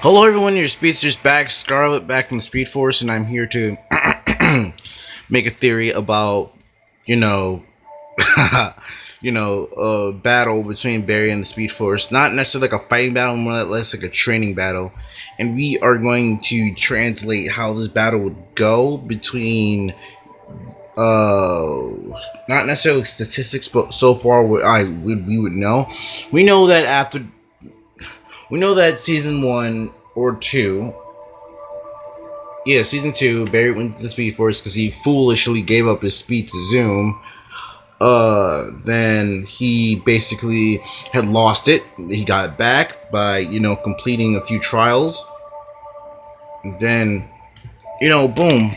Hello everyone, your speedster's back, Scarlet back from Speedforce, and I'm here to make a theory about, you know, a battle between Barry and the Speedforce. Not necessarily like a fighting battle, more or less like a training battle. And we are going to translate how this battle would go between, uh, not necessarily statistics, but so far what we would know. We know that after, we know that season 1 or 2, yeah, season 2, Barry went to the Speed Force because he foolishly gave up his speed to Zoom. Then he basically had lost it. He got it back by, completing a few trials. Then, boom,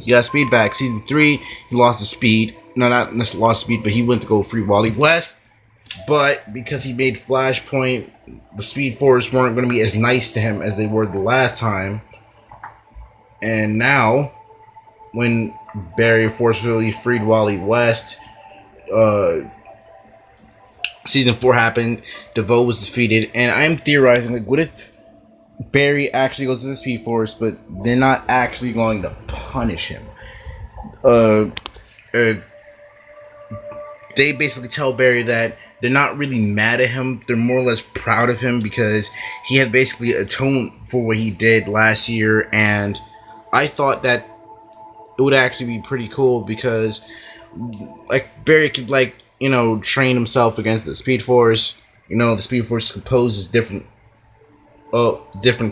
he got speed back. Season 3, he lost his speed. No, not lost speed, but he went to go free Wally West. But because he made Flashpoint, the Speed Force weren't going to be as nice to him as they were the last time. And now, when Barry forcefully freed Wally West, uh, season 4 happened, DeVoe was defeated, and I'm theorizing, like, what if Barry actually goes to the Speed Force, but they're not actually going to punish him? Uh, uh, they basically tell Barry that they're not really mad at him, they're more or less proud of him because he had basically atoned for what he did last year, and I thought that it would actually be pretty cool because, like, Barry could, like, train himself against the Speed Force. The Speed Force could pose as different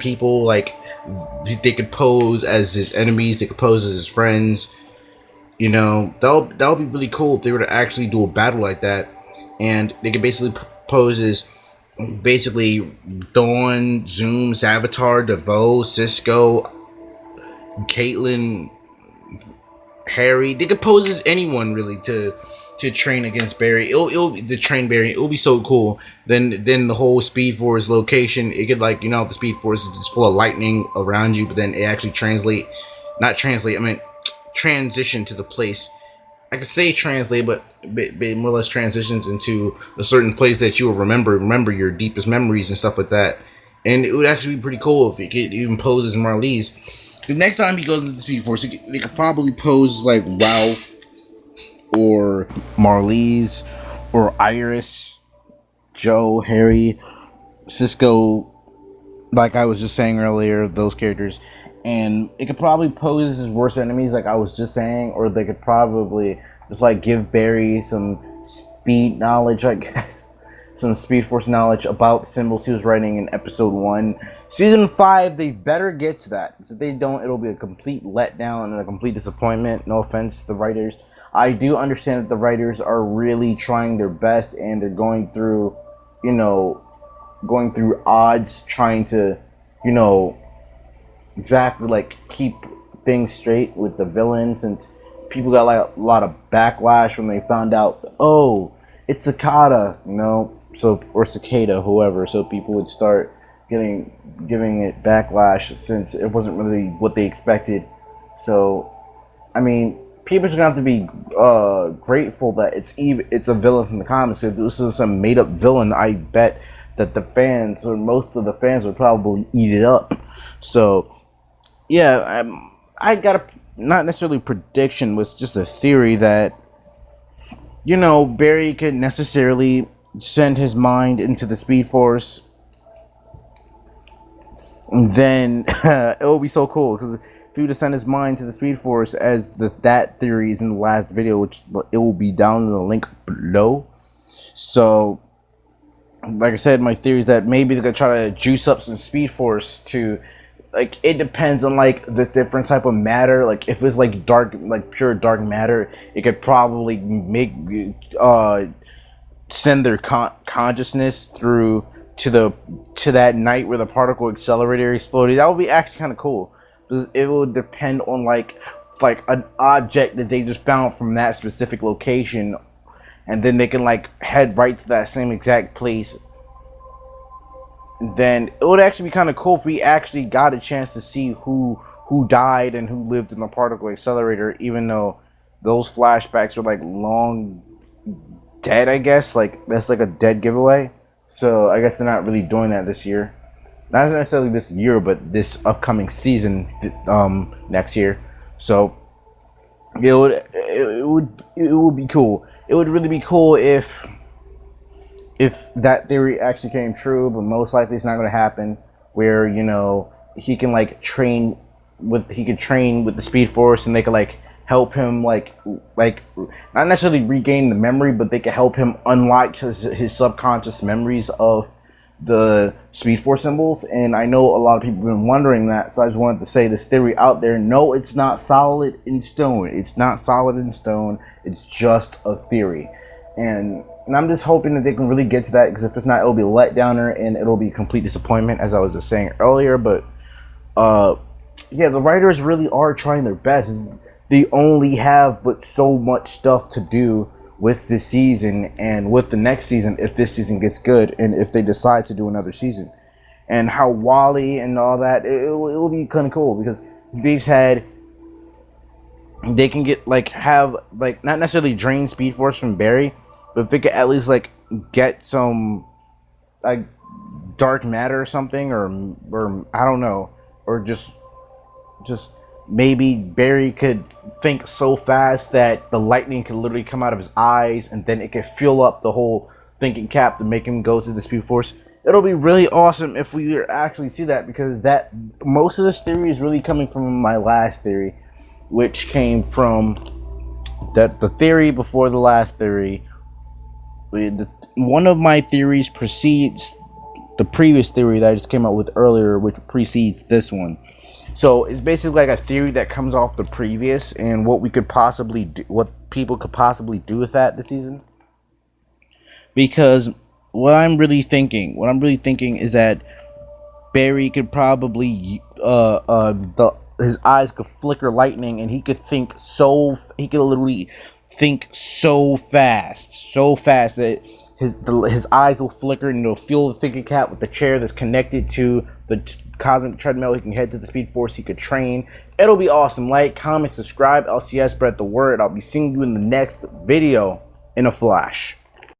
people. Like, they could pose as his enemies, they could pose as his friends. That would be really cool if they were to actually do a battle like that, and they could basically pose as basically Dawn, Zoom, Savitar, DeVoe, Cisco, Caitlyn, Harry. They could pose as anyone really to train against Barry. It'll to train Barry. It'll be so cool. Then the whole Speed Force location. It could, like, the Speed Force is just full of lightning around you, but then it actually not translate. I mean, transition to the place. I could say translate, but more or less transitions into a certain place that you will remember your deepest memories and stuff like that. And it would actually be pretty cool if it could even pose as Marlize. The next time he goes into the Speed Force, they could probably pose like Ralph or Marlize or Iris, Joe, Harry, Cisco, like I was just saying earlier, those characters. And it could probably pose as his worst enemies, like I was just saying, or they could probably just, like, give Barry some speed knowledge, I guess. Some Speed Force knowledge about the symbols he was writing in episode 1. Season 5, they better get to that. If they don't, it'll be a complete letdown and a complete disappointment. No offense to the writers. I do understand that the writers are really trying their best, and they're going through, odds, trying to, exactly, like, keep things straight with the villain, since people got, like, a lot of backlash when they found out, oh, it's Cicada, so, or Cicada, whoever, so people would start giving it backlash since it wasn't really what they expected. So, I mean, people are gonna have to be grateful that it's a villain from the comics. If this was some made up villain, I bet that the fans, or most of the fans, would probably eat it up. So, yeah, I got a not necessarily prediction, was just a theory that Barry could necessarily send his mind into the Speed Force. And then it will be so cool because if he were to send his mind to the Speed Force, as that theory is in the last video, which it will be down in the link below. So, like I said, my theory is that maybe they're gonna try to juice up some Speed Force to, like, it depends on, like, the different type of matter. Like, if it's like dark, like pure dark matter, it could probably make send their consciousness through to that night where the particle accelerator exploded. That would be actually kind of cool, because it would depend on like an object that they just found from that specific location, and then they can, like, head right to that same exact place. Then it would actually be kind of cool if we actually got a chance to see who died and who lived in the particle accelerator, even though those flashbacks are, like, long dead, I guess. Like, that's like a dead giveaway. So I guess they're not really doing that this year. not necessarily this year, but this upcoming season, next year. So it would be cool. It would really be cool if that theory actually came true, but most likely it's not going to happen. Where he can like train he could train with the Speed Force, and they could like help him like not necessarily regain the memory, but they could help him unlock his subconscious memories of the Speed Force symbols. And I know a lot of people have been wondering that, so I just wanted to say this theory out there. No, it's not solid in stone. It's not solid in stone. It's just a theory. And I'm just hoping that they can really get to that, because if it's not, it'll be a letdowner and it'll be a complete disappointment, as I was just saying earlier. But yeah, the writers really are trying their best. They only have but so much stuff to do with this season and with the next season, if this season gets good and if they decide to do another season. And how Wally and all that, it will be kind of cool, because they can get like have like not necessarily drain Speed Force from Barry, but if they could at least like get some like dark matter or something, or I don't know, or just maybe Barry could think so fast that the lightning could literally come out of his eyes, and then it could fill up the whole thinking cap to make him go to the Speed Force. It'll be really awesome if we actually see that, because that most of this theory is really coming from my last theory, which came from the theory before the last theory. One of my theories precedes the previous theory that I just came out with earlier, which precedes this one. So it's basically like a theory that comes off the previous, and what we could possibly do, what people could possibly do with that this season. Because what I'm really thinking is that Barry could probably his eyes could flicker lightning, and he could literally think so fast that his eyes will flicker, and it'll fill the thinking cap with the chair that's connected to the cosmic treadmill. He can head to the Speed Force. He could train. It'll be awesome. Like, comment, subscribe, LCS, spread the word. I'll be seeing you in the next video in a flash.